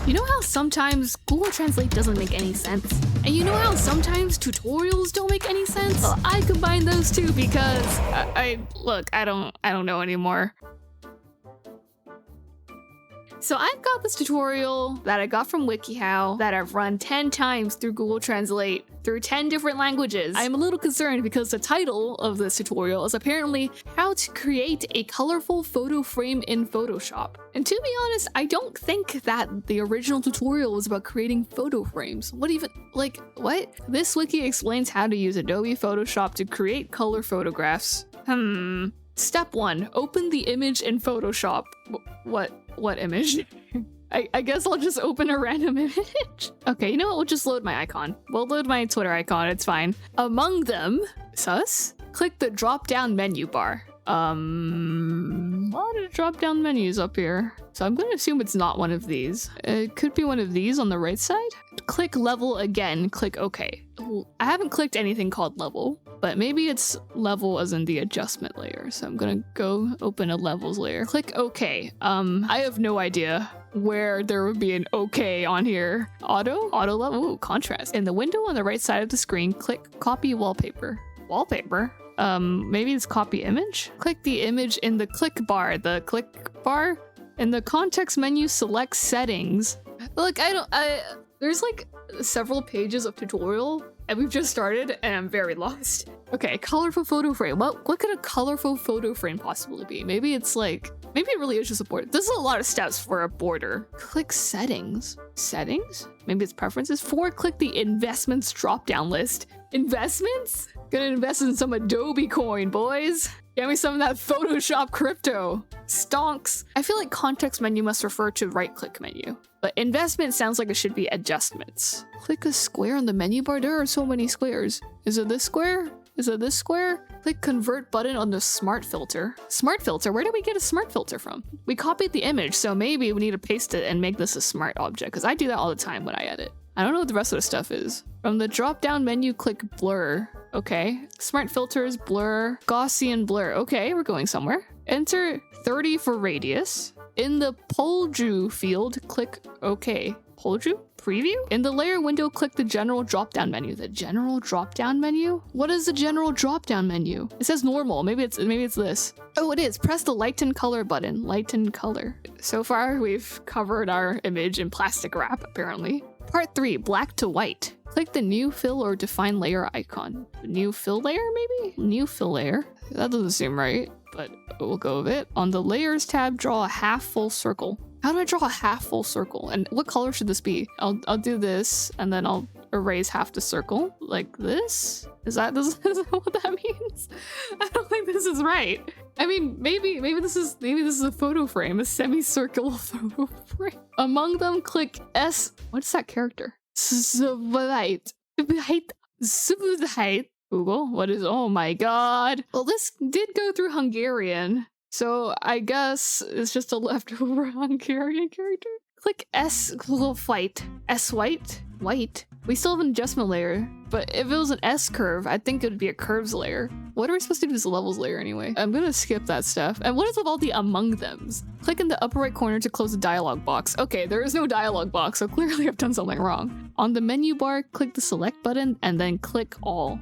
You know how sometimes Google Translate doesn't make any sense? And you know how sometimes tutorials don't make any sense? Well, I combine those two because I don't know anymore. So I've got this tutorial that I got from wikihow that I've run 10 times through Google Translate through 10 different languages. I'm a little concerned because the title of this tutorial is apparently how to create a colorful photo frame in Photoshop. And to be honest, I don't think that the original tutorial was about creating photo frames. What? This wiki explains how to use Adobe Photoshop to create color photographs. Step 1, open the image in Photoshop. What image? I guess I'll just open a random image. Okay, you know what? We'll just load my icon. We'll load my Twitter icon, it's fine. Among them, sus, click the drop-down menu bar. A lot of drop-down menus up here. So I'm gonna assume it's not one of these. It could be one of these on the right side. Click level again, click OK. I haven't clicked anything called level, but maybe it's level as in the adjustment layer. So I'm gonna go open a levels layer. Click OK. I have no idea where there would be an OK on here. Auto level, ooh, contrast. In the window on the right side of the screen, click copy wallpaper. Wallpaper? Maybe it's copy image? Click the image in the click bar. In the context menu, select settings. Look, there's like several pages of tutorial and we've just started and I'm very lost. Okay, colorful photo frame. What could a colorful photo frame possibly be? Maybe it really is just a border. This is a lot of steps for a border. Click settings. Settings? Maybe it's preferences. 4, click the investments drop-down list. Investments? Gonna invest in some Adobe coin, boys. Get me some of that Photoshop crypto. Stonks. I feel like context menu must refer to right-click menu, but investment sounds like it should be adjustments. Click a square on the menu bar. There are so many squares. Is it this square? Is it this square? Click convert button on the smart filter. Smart filter? Where did we get a smart filter from? We copied the image, so maybe we need to paste it and make this a smart object, because I do that all the time when I edit. I don't know what the rest of the stuff is. From the drop-down menu, click blur. Okay. Smart filters, blur, Gaussian blur. Okay, we're going somewhere. Enter 30 for radius. In the Polju field, click OK. Polju? Preview? In the layer window, click the general drop-down menu. The general drop-down menu? What is the general drop-down menu? It says normal. Maybe it's this. Oh, it is. Press the lighten color button. Lighten color. So far, we've covered our image in plastic wrap, apparently. Part 3, black to white. Click the new fill or define layer icon. New fill layer, maybe? New fill layer. That doesn't seem right, but we'll go with it. On the layers tab, draw a half full circle. How do I draw a half full circle? And what color should this be? I'll do this, and then I'll erase half the circle like this. Is that what that means? I don't think this is right. I mean, maybe this is a photo frame, a semicircular photo frame. Among them, click S. What's that character? Subvite. Google, what is? Oh my god. Well, this did go through Hungarian, so I guess it's just a leftover Hungarian character. Click S. White. S white. White. We still have an adjustment layer, but if it was an S curve, I think it would be a curves layer. What are we supposed to do with this levels layer anyway? I'm gonna skip that stuff. And what is with all the among thems? Click in the upper right corner to close the dialog box. Okay, there is no dialog box, so clearly I've done something wrong. On the menu bar, click the select button and then click all.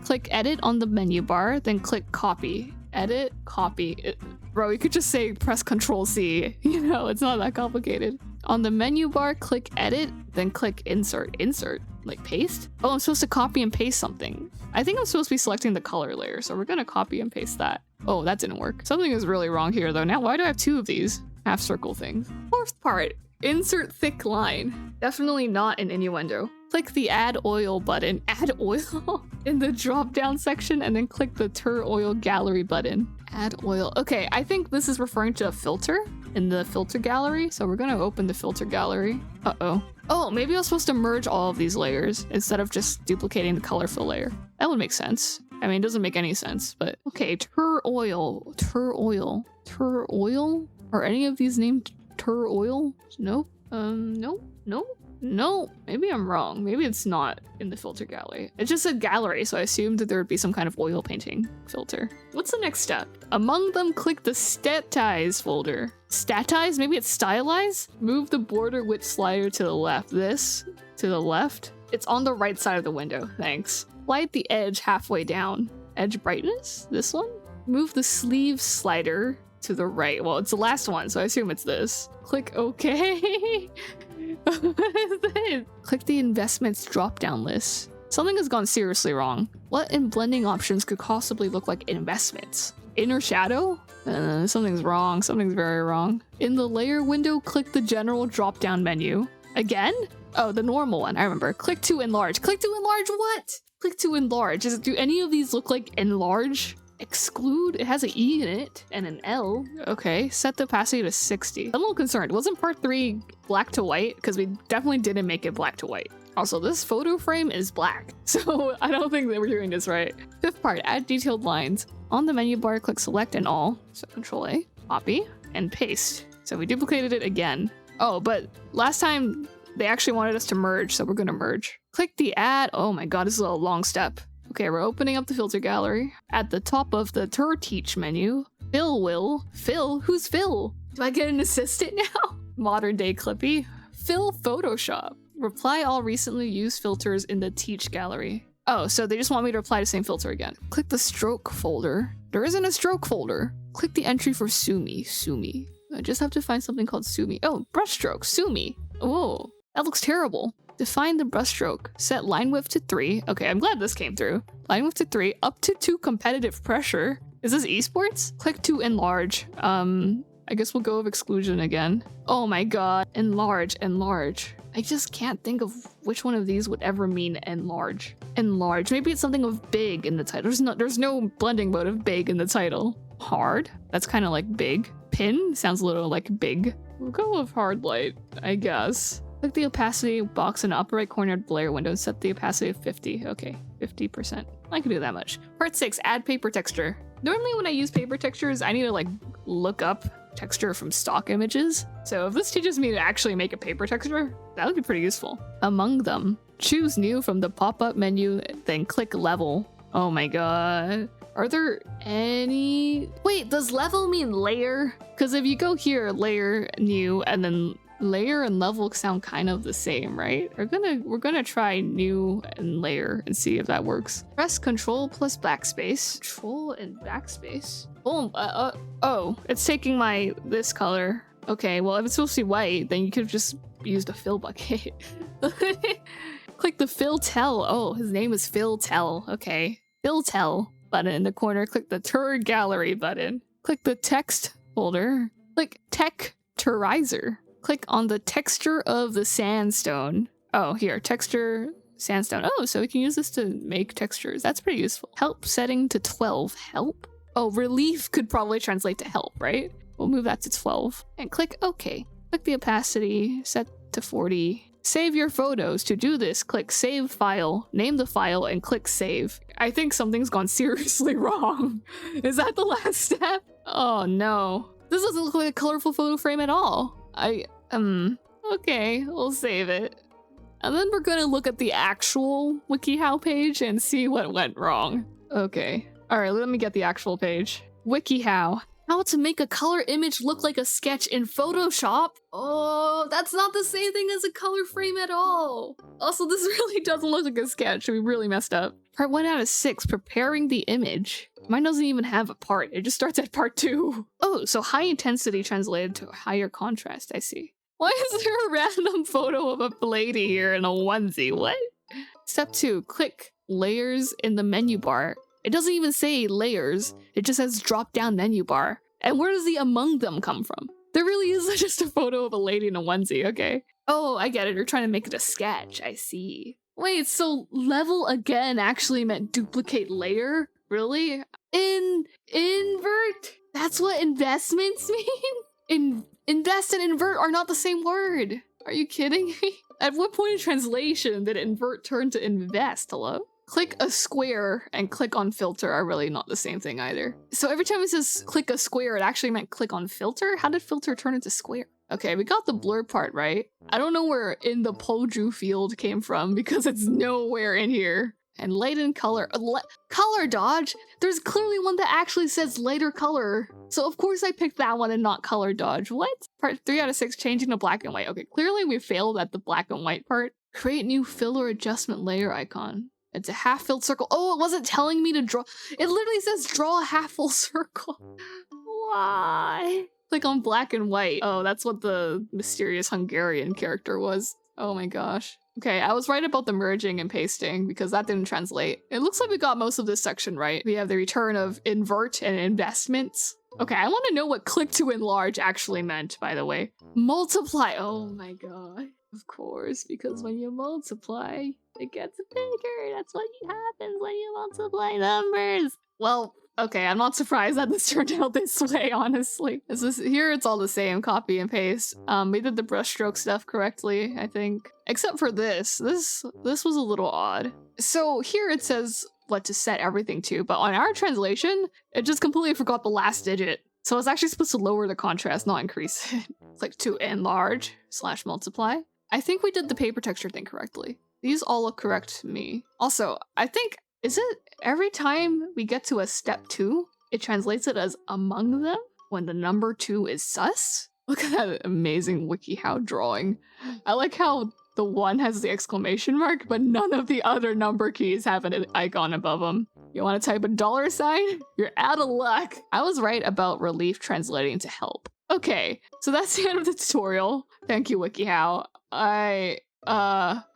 Click edit on the menu bar, then click copy. Edit, copy. Bro, you could just say press Ctrl C. You know, it's not that complicated. On the menu bar, click edit, then click insert. Insert? Like paste? Oh, I'm supposed to copy and paste something. I think I'm supposed to be selecting the color layer, so we're gonna copy and paste that. Oh, that didn't work. Something is really wrong here though. Now, why do I have 2 of these half circle things? Fourth part, insert thick line. Definitely not an innuendo. Click the add oil button. Add oil? In the drop down section, and then click the Tur oil gallery button. Add oil. Okay, I think this is referring to a filter in the filter gallery. So we're gonna open the filter gallery. Uh-oh. Oh, maybe I was supposed to merge all of these layers instead of just duplicating the color fill layer. That would make sense. I mean, it doesn't make any sense, but okay. Tur oil. Tur oil. Tur oil? Are any of these named Tur oil? Nope. Nope. Nope. No, maybe I'm wrong. Maybe it's not in the filter gallery. It just said gallery, so I assumed that there would be some kind of oil painting filter. What's the next step? Among them, click the statize folder. Statize? Maybe it's stylize? Move the border width slider to the left. This to the left. It's on the right side of the window, thanks. Slide the edge halfway down. Edge brightness? This one? Move the sleeve slider to the right. Well, it's the last one, so I assume it's this. Click OK. What is this? Click the investments drop-down list. Something has gone seriously wrong. What in blending options could possibly look like investments? Inner shadow? Something's wrong. Something's very wrong. In the layer window, click the general drop-down menu. Again? Oh, the normal one. I remember. Click to enlarge. Click to enlarge what? Click to enlarge. Do any of these look like enlarge? Exclude? It has an E in it and an L. Okay, set the opacity to 60. I'm a little concerned. Wasn't part 3 black to white? Because we definitely didn't make it black to white. Also, this photo frame is black, so I don't think that we're doing this right. 5th part, add detailed lines. On the menu bar, click select and all. So Control A, copy, and paste. So we duplicated it again. Oh, but last time they actually wanted us to merge, so we're gonna merge. Click the add. Oh my god, this is a long step. Okay, we're opening up the filter gallery. At the top of the teach menu, Phil? Who's Phil? Do I get an assistant now? Modern day Clippy. Phil Photoshop. Reply all recently used filters in the teach gallery. Oh, so they just want me to apply the same filter again. Click the stroke folder. There isn't a stroke folder. Click the entry for Sumi. I just have to find something called Sumi. Oh, brushstroke, Sumi. Oh, that looks terrible. Define the brushstroke. Set line width to 3. Okay, I'm glad this came through. Line width to 3, up to 2 competitive pressure. Is this esports? Click to enlarge. I guess we'll go with exclusion again. Oh my god, enlarge. I just can't think of which one of these would ever mean enlarge. Enlarge. Maybe it's something of big in the title. There's no blending mode of big in the title. Hard. That's kind of like big. Pin sounds a little like big. We'll go with hard light, I guess. Click the opacity box in the upper right corner of the layer window and set the opacity to 50. Okay, 50%. I can do that much. Part 6, add paper texture. Normally when I use paper textures, I need to like look up texture from stock images. So if this teaches me to actually make a paper texture, that would be pretty useful. Among them, choose new from the pop-up menu, then click level. Oh my god. Are there any... Wait, does level mean layer? Because if you go here, layer, new, and then layer and level sound kind of the same, right? We're gonna try new and layer and see if that works. Press Control plus backspace. Control and backspace. Boom. Oh, it's taking this color. Okay, well if it's supposed to be white, then you could have just used a fill bucket. Click the fill tell. Oh, his name is Fill Tell. Okay, fill tell button in the corner. Click the Tur Gallery button. Click the text folder. Click Texturizer. Click on the texture of the sandstone. Oh, here, texture sandstone. Oh, so we can use this to make textures. That's pretty useful. Help setting to 12. Help? Oh, relief could probably translate to help, right? We'll move that to 12 and click OK. Click the opacity, set to 40. Save your photos. To do this, click Save File, name the file, and click Save. I think something's gone seriously wrong. Is that the last step? Oh no. This doesn't look like a colorful photo frame at all. Okay, we'll save it. And then we're gonna look at the actual WikiHow page and see what went wrong. Okay. Alright, let me get the actual page. WikiHow. How to make a color image look like a sketch in Photoshop? Oh, that's not the same thing as a color frame at all. Also, this really doesn't look like a sketch. We really messed up. Part 1 out of 6, preparing the image. Mine doesn't even have a part. It just starts at part 2. Oh, so high intensity translated to higher contrast, I see. Why is there a random photo of a lady here in a onesie? What? Step 2, click layers in the menu bar. It doesn't even say layers. It just says drop down menu bar. And where does the among them come from? There really is just a photo of a lady in a onesie, okay. Oh, I get it. You're trying to make it a sketch. I see. Wait, so level again actually meant duplicate layer? Really? Invert? That's what investments mean? Invest and invert are not the same word. Are you kidding me? At what point in translation did invert turn to invest? Hello? Click a square and click on filter are really not the same thing either. So every time it says click a square, it actually meant click on filter? How did filter turn into square? Okay, we got the blur part right. I don't know where in the Poju field came from because it's nowhere in here. And light in color. Color dodge? There's clearly one that actually says lighter color. So of course I picked that one and not color dodge. What? Part 3 out of 6, changing to black and white. Okay, clearly we failed at the black and white part. Create new fill or adjustment layer icon. It's a half filled circle. Oh, it wasn't telling me to draw. It literally says draw a half full circle. Why? Click on black and white. Oh, that's what the mysterious Hungarian character was. Oh my gosh. Okay, I was right about the merging and pasting because that didn't translate. It looks like we got most of this section right. We have the return of invert and investments. Okay, I want to know what click to enlarge actually meant, by the way. Multiply. Oh my god. Of course, because when you multiply, it gets bigger. That's what happens when you multiply numbers. Well, okay, I'm not surprised that this turned out this way, honestly. Here it's all the same, copy and paste. We did the brushstroke stuff correctly, I think. Except for this. This was a little odd. So here it says what to set everything to, but on our translation, it just completely forgot the last digit. So it's actually supposed to lower the contrast, not increase it. It's like to enlarge / multiply. I think we did the paper texture thing correctly. These all look correct to me. Also, I think, is it every time we get to a step 2, it translates it as among them when the number 2 is sus? Look at that amazing wikihow drawing. I like how the 1 has the exclamation mark, but none of the other number keys have an icon above them. You want to type a $sign? You're out of luck. I was right about relief translating to help. Okay, so that's the end of the tutorial. Thank you, wikihow. I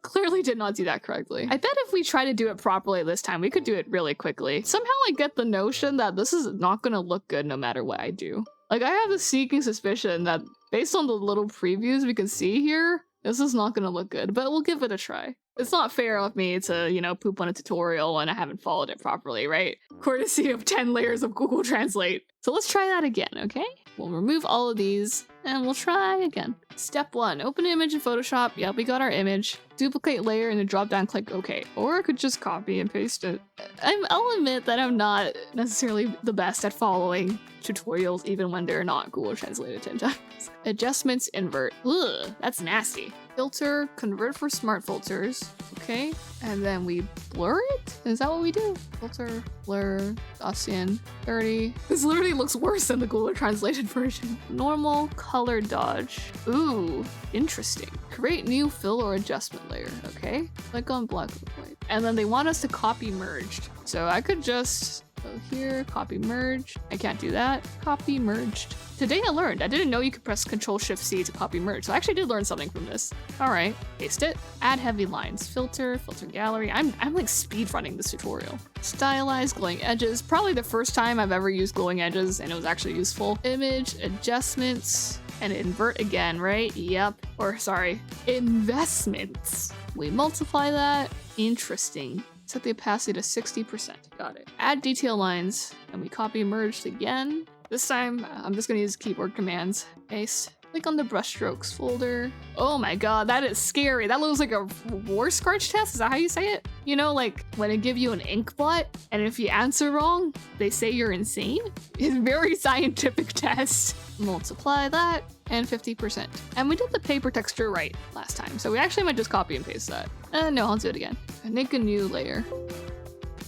clearly did not do that correctly. I bet if we try to do it properly this time, we could do it really quickly. Somehow I get the notion that this is not gonna look good no matter what I do. Like, I have a sneaking suspicion that based on the little previews we can see here, this is not gonna look good, but we'll give it a try. It's not fair of me to, you know, poop on a tutorial when I haven't followed it properly, right? Courtesy of 10 layers of Google Translate. So let's try that again, okay? We'll remove all of these, and we'll try again. Step 1, open image in Photoshop. Yep, we got our image. Duplicate layer in the drop-down, click OK. Or I could just copy and paste it. I'll admit that I'm not necessarily the best at following tutorials, even when they're not Google Translated 10 times. Adjustments, invert. Ugh, that's nasty. Filter, convert for smart filters. Okay, and then we blur it? Is that what we do? Filter, blur, Gaussian, 30. This literally looks worse than the Google Translated version. Normal, color dodge. Ooh, interesting. Create new fill or adjustment layer, okay? Click on black and white. And then they want us to copy merged. So I could just go here, copy merge. I can't do that. Copy merged. Today I learned. I didn't know you could press Ctrl-Shift-C to copy merge, so I actually did learn something from this. All right, paste it. Add heavy lines. Filter, filter gallery. I'm like speed running this tutorial. Stylize, glowing edges. Probably the first time I've ever used glowing edges and it was actually useful. Image, adjustments, and invert again, right? Yep. Or sorry, investments. We multiply that. Interesting. Set the opacity to 60%. Got it. Add detail lines, and we copy merged again. This time, I'm just gonna use keyboard commands. Paste. Click on the brushstrokes folder. Oh my god, that is scary. That looks like a war scratch test. Is that how you say it? You know, like when they give you an ink blot, and if you answer wrong, they say you're insane? It's a very scientific test. Multiply that, and 50%. And we did the paper texture right last time, so we actually might just copy and paste that. No, I'll do it again. Make a new layer.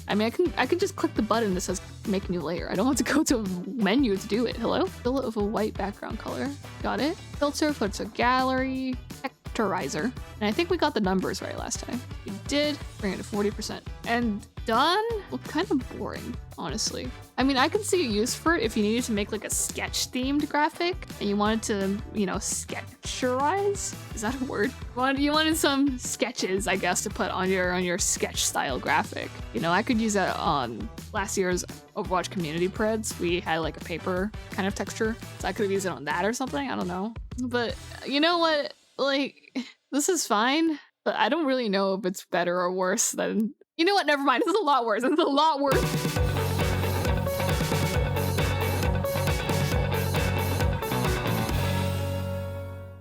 I mean, I can just click the button that says make new layer. I don't have to go to a menu to do it. Hello? Fill it with a white background color. Got it. Filter, filter gallery, texturizer. And I think we got the numbers right last time. We did. Bring it to 40%. And done? Well, kind of boring, honestly. I mean, I can see a use for it if you needed to make like a sketch themed graphic and you wanted to, you know, sketcherize? Is that a word? You wanted some sketches, I guess, to put on your sketch style graphic. You know, I could use that on last year's Overwatch community preds. We had like a paper kind of texture, so I could have used it on that or something. I don't know. But you know what? Like, this is fine, but I don't really know if it's better or worse than... You know what? Never mind. This is a lot worse. This is a lot worse.